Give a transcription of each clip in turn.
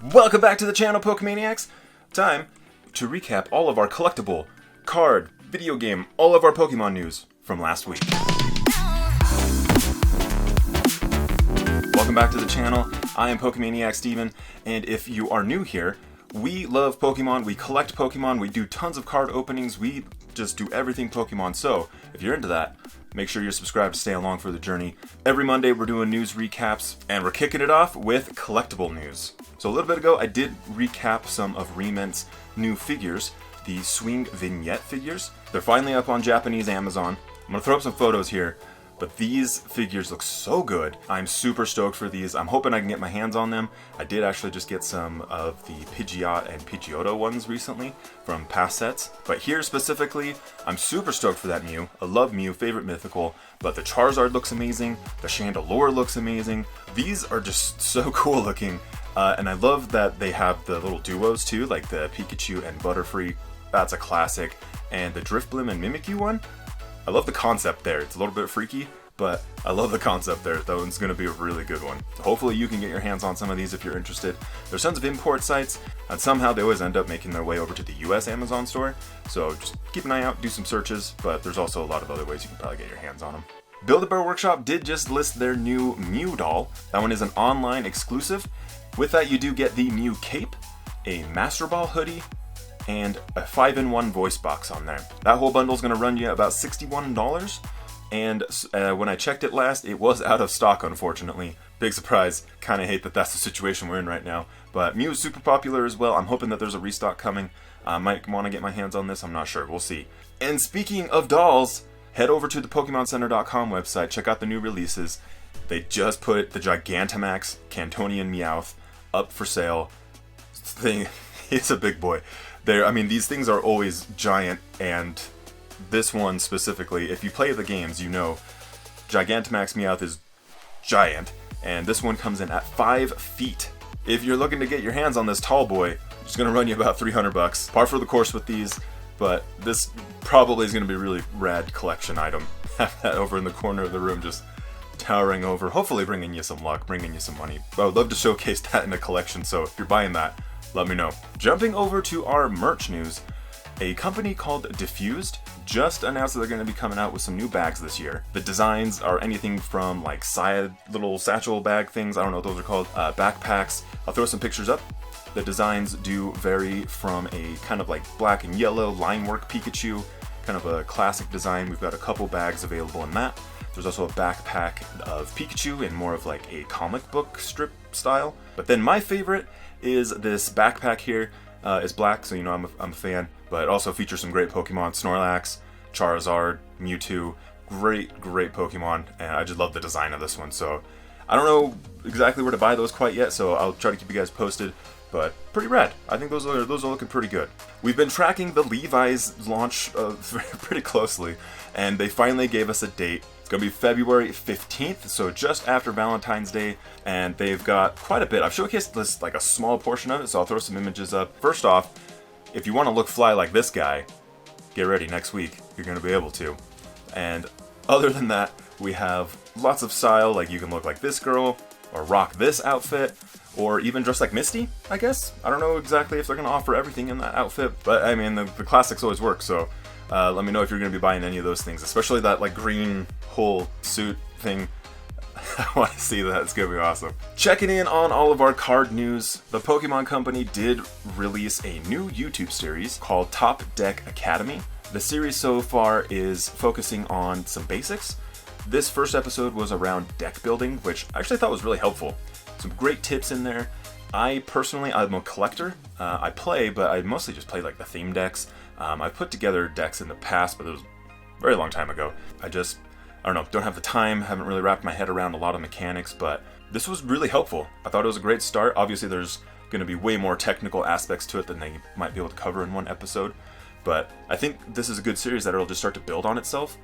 Welcome back to the channel, Pokemaniacs! Time to recap all of our collectible, card, video game, all of our Pokemon news from last week. Welcome back to the channel. I am Pokemaniac Stephen, and if you are new here, we love Pokemon, we collect Pokemon, we do tons of card openings, we just do everything Pokemon. So, if you're into that, make sure you're subscribed to stay along for the journey. Every Monday we're doing news recaps, and we're kicking it off with collectible news. So a little bit ago I did recap some of Rement's new figures, the Swing Vignette figures. They're finally up on Japanese Amazon. I'm going to throw up some photos here, but these figures look so good. I'm super stoked for these. I'm hoping I can get my hands on them. I did actually just get some of the Pidgeot and Pidgeotto ones recently from past sets. But here specifically, I'm super stoked for that Mew. I love Mew, favorite mythical, but the Charizard looks amazing. The Chandelure looks amazing. These are just so cool looking. And I love that they have the little duos too, like the Pikachu and Butterfree. That's a classic. And the Drifblim and Mimikyu one, I love the concept there. It's a little bit freaky, but I love the concept there. That one's going to be a really good one. Hopefully you can get your hands on some of these if you're interested. There's tons of import sites, and somehow they always end up making their way over to the US Amazon store. So just keep an eye out, do some searches, but there's also a lot of other ways you can probably get your hands on them. Build-A-Bear Workshop did just list their new Mew doll. That one is an online exclusive. With that, you do get the Mew cape, a Master Ball hoodie, and a 5-in-1 voice box on there. That whole bundle is going to run you about $61, and when I checked it last, it was out of stock, unfortunately. Big surprise. Kind of hate that that's the situation we're in right now. But Mew is super popular as well. I'm hoping that there's a restock coming. I might want to get my hands on this. I'm not sure. We'll see. And speaking of dolls, head over to the PokemonCenter.com website. Check out the new releases. They just put the Gigantamax Cantonian Meowth up for sale. Thing, it's a big boy. These things are always giant, and this one specifically, if you play the games, you know Gigantamax Meowth is giant, and this one comes in at 5 feet. If you're looking to get your hands on this tall boy, it's going to run you about $300. Par for the course with these, but this probably is going to be a really rad collection item. Have that over in the corner of the room, just towering over, hopefully bringing you some luck, bringing you some money. I would love to showcase that in a collection, so if you're buying that, let me know. Jumping over to our merch news, a company called Diffused just announced that they're going to be coming out with some new bags this year. The designs are anything from like side little satchel bag things, I don't know what those are called, backpacks. I'll throw some pictures up. The designs do vary from a kind of like black and yellow line work Pikachu, kind of a classic design. We've got a couple bags available in that. There's also a backpack of Pikachu in more of like a comic book strip style. But then my favorite is this backpack here. It's black, so you know I'm a fan, but it also features some great Pokemon: Snorlax, Charizard, Mewtwo. Great Pokemon, and I just love the design of this one. So I don't know exactly where to buy those quite yet, so I'll try to keep you guys posted. But pretty rad. I think those are looking pretty good. We've been tracking the Levi's launch pretty closely, and they finally gave us a date. It's going to be February 15th, so just after Valentine's Day, and they've got quite a bit. I've showcased this like a small portion of it, so I'll throw some images up. First off, if you want to look fly like this guy, get ready, next week you're going to be able to. And other than that, we have lots of style, like you can look like this girl, or rock this outfit, or even dress like Misty, I guess. I don't know exactly if they're going to offer everything in that outfit, but I mean, the classics always work, so let me know if you're going to be buying any of those things, especially that like green whole suit thing. I want to see that. It's going to be awesome. Checking in on all of our card news, the Pokemon Company did release a new YouTube series called Top Deck Academy. The series so far is focusing on some basics. This first episode was around deck building, which I actually thought was really helpful. Some great tips in there. I'm a collector. I play, but I mostly just play like the theme decks. I've put together decks in the past, but it was a very long time ago. I don't know, don't have the time, haven't really wrapped my head around a lot of mechanics, but this was really helpful. I thought it was a great start. Obviously, there's going to be way more technical aspects to it than they might be able to cover in one episode, but I think this is a good series that it'll just start to build on itself,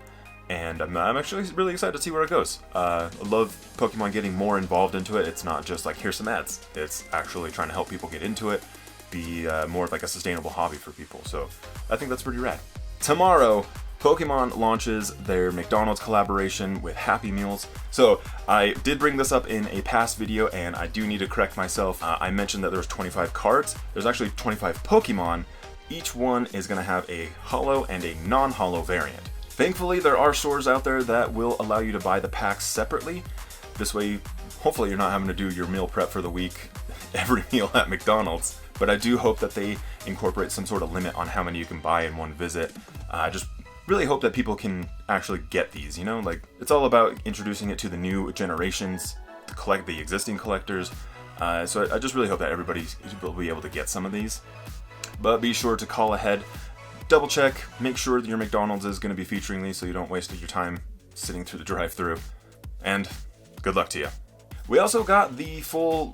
and I'm actually really excited to see where it goes. I love Pokemon getting more involved into it. It's not just like, here's some ads. It's actually trying to help people get into it, be more of like a sustainable hobby for people, so I think that's pretty rad. Tomorrow, Pokemon launches their McDonald's collaboration with Happy Meals. So I did bring this up in a past video, and I do need to correct myself. I mentioned that there's 25 cards. There's actually 25 Pokemon. Each one is going to have a holo and a non-holo variant. Thankfully, there are stores out there that will allow you to buy the packs separately. This way, hopefully you're not having to do your meal prep for the week every meal at McDonald's. But I do hope that they incorporate some sort of limit on how many you can buy in one visit. I just really hope that people can actually get these, you know? Like, it's all about introducing it to the new generations, to collect the existing collectors. So I just really hope that everybody will be able to get some of these. But be sure to call ahead, double check, make sure that your McDonald's is going to be featuring these so you don't waste your time sitting through the drive-thru. And good luck to you. We also got the full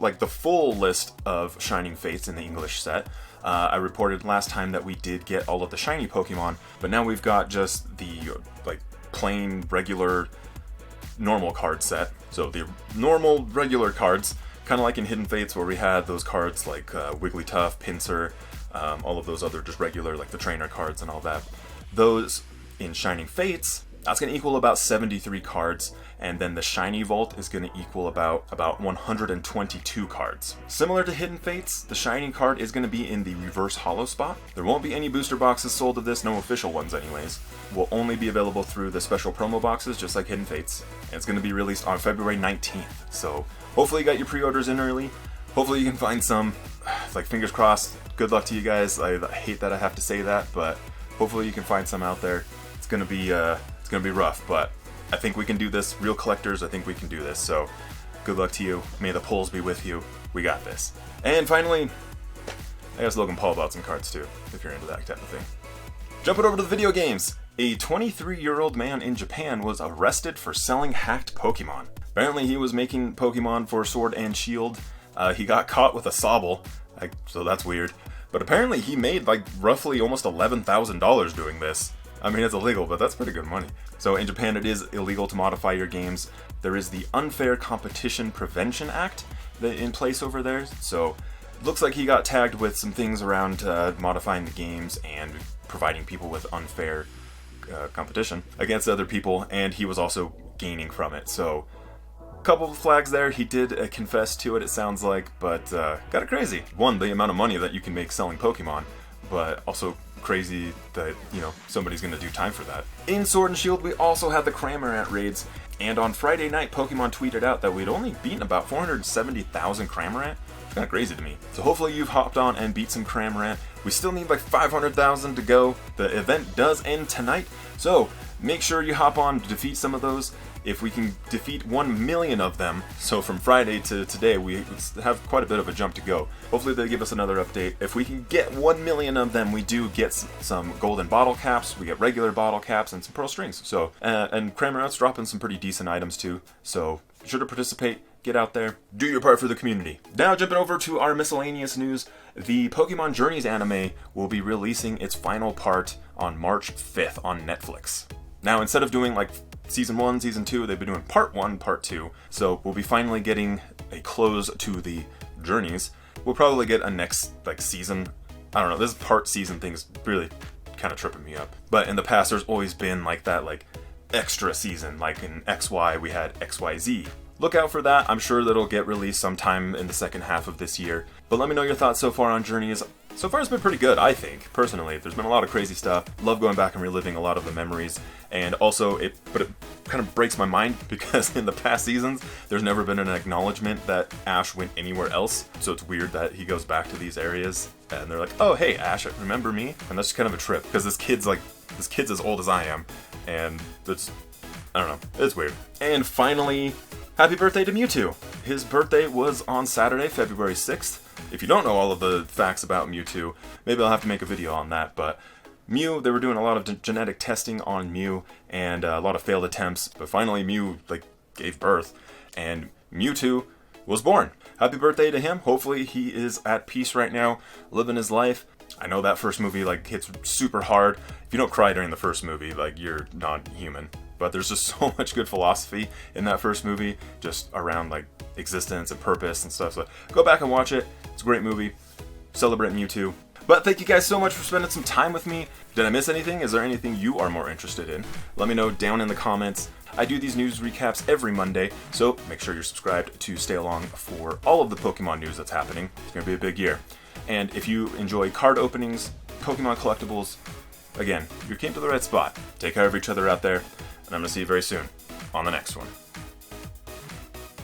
list of Shining Fates in the English set. I reported last time that we did get all of the shiny Pokemon, but now we've got just the plain regular normal card set. So the normal regular cards, kind of like in Hidden Fates where we had those cards like Wigglytuff, Pinsir, all of those other just regular like the trainer cards and all that. Those in Shining Fates, that's going to equal about 73 cards, and then the Shiny Vault is going to equal about 122 cards. Similar to Hidden Fates, the Shiny card is going to be in the reverse holo spot. There won't be any booster boxes sold of this, no official ones anyways. Will only be available through the special promo boxes, just like Hidden Fates. And it's going to be released on February 19th, so hopefully you got your pre-orders in early. Hopefully you can find some. Like, fingers crossed. Good luck to you guys. I hate that I have to say that, but hopefully you can find some out there. It's gonna be rough, but I think we can do this. Real collectors, I think we can do this. So good luck to you. May the polls be with you. We got this. And finally, I guess Logan Paul bought some cards too, if you're into that type of thing. Jumping over to the video games. A 23-year-old man in Japan was arrested for selling hacked Pokemon. Apparently he was making Pokemon for Sword and Shield. He got caught with a Sobble, so that's weird. But apparently he made roughly almost $11,000 doing this. I mean, it's illegal, but that's pretty good money. So in Japan, it is illegal to modify your games. There is the Unfair Competition Prevention Act in place over there. So it looks like he got tagged with some things around modifying the games and providing people with unfair competition against other people, and he was also gaining from it. So a couple of flags there. He did confess to it sounds like, but got it crazy. One, the amount of money that you can make selling Pokemon, but also crazy that, you know, somebody's gonna do time for that. In Sword and Shield, we also had the Cramorant raids, and on Friday night, Pokemon tweeted out that we'd only beaten about 470,000 Cramorant. It's kind of crazy to me. So hopefully you've hopped on and beat some Cramorant. We still need 500,000 to go. The event does end tonight, so make sure you hop on to defeat some of those. If we can defeat 1 million of them, so from Friday to today, we have quite a bit of a jump to go. Hopefully they give us another update. If we can get 1 million of them, we do get some golden bottle caps, we get regular bottle caps, and some pearl strings. So, and Cramorant's dropping some pretty decent items too, so be sure to participate. Get out there, do your part for the community. Now jumping over to our miscellaneous news, the Pokemon Journeys anime will be releasing its final part on March 5th on Netflix. Now, instead of doing Season 1, Season 2, they've been doing Part 1, Part 2, so we'll be finally getting a close to the Journeys. We'll probably get a next, season. I don't know, this part season thing's really kind of tripping me up. But in the past, there's always been that extra season, like in XY, we had XYZ. Look out for that. I'm sure that'll get released sometime in the second half of this year. But let me know your thoughts so far on Journeys. So far it's been pretty good, I think, personally. There's been a lot of crazy stuff. Love going back and reliving a lot of the memories. And also, it kind of breaks my mind because in the past seasons, there's never been an acknowledgement that Ash went anywhere else. So it's weird that he goes back to these areas and they're like, oh, hey, Ash, remember me? And that's just kind of a trip because this kid's as old as I am. And it's, I don't know, it's weird. And finally, happy birthday to Mewtwo. His birthday was on Saturday, February 6th. If you don't know all of the facts about Mewtwo, maybe I'll have to make a video on that, but Mew, they were doing a lot of genetic testing on Mew, and a lot of failed attempts, but finally Mew, gave birth, and Mewtwo was born. Happy birthday to him. Hopefully he is at peace right now, living his life. I know that first movie, hits super hard. If you don't cry during the first movie, you're not human. But there's just so much good philosophy in that first movie, just around existence and purpose and stuff. So go back and watch it. It's a great movie. Celebrate Mewtwo. But thank you guys so much for spending some time with me. Did I miss anything? Is there anything you are more interested in? Let me know down in the comments. I do these news recaps every Monday, so make sure you're subscribed to stay along for all of the Pokemon news that's happening. It's going to be a big year. And if you enjoy card openings, Pokemon collectibles, again, you came to the right spot. Take care of each other out there, and I'm going to see you very soon on the next one.